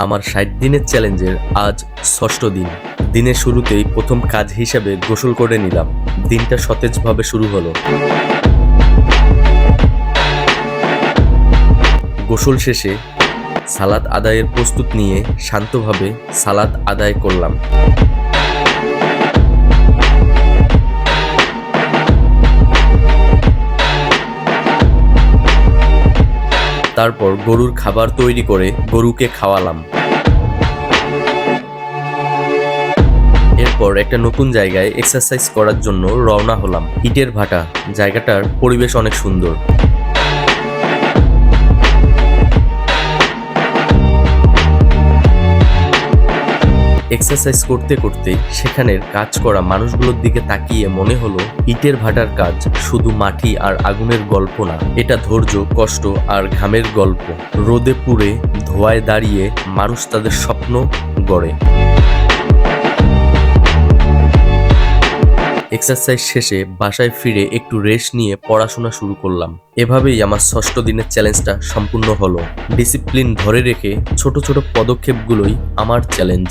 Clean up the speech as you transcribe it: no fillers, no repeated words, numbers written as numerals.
আমার ৬০ দিনের চ্যালেঞ্জের আজ ৬ষ্ঠ দিন। দিনের শুরুতেই প্রথম কাজ হিসেবে গোসল করে নিলাম। দিনটা সতেজভাবে শুরু হলো। গোসল শেষে সালাত আদায়ের প্রস্তুত নিয়ে শান্তভাবে সালাত আদায় করলাম। তারপর গরুর খাবার তৈরি করে গরুকে খাওয়ালাম। এরপর একটা নতুন জায়গায় এক্সারসাইজ করার জন্য রওনা হলাম। ইটের ভাটা, জায়গাটার পরিবেশ অনেক সুন্দর। এক্সারসাইজ করতে করতে সেখানের কাজ করা মানুষগুলোর দিকে তাকিয়ে মনে হলো ইটের ভাটার কাজ শুধু মাটি আর আগুনের গল্প না, এটা ধৈর্য, কষ্ট আর ঘামের গল্প। রোদে পুড়ে ধোঁয়ায় দাঁড়িয়ে মানুষ তাদের স্বপ্ন গড়ে। এক্সারসাইজ শেষে বাসায় ফিরে একটু রেস্ট নিয়ে পড়াশোনা শুরু করলাম। এভাবেই আমার ৬ষ্ঠ দিনের চ্যালেঞ্জটা সম্পূর্ণ হলো। ডিসিপ্লিন ধরে রেখে ছোট ছোট পদক্ষেপগুলোই আমার চ্যালেঞ্জ।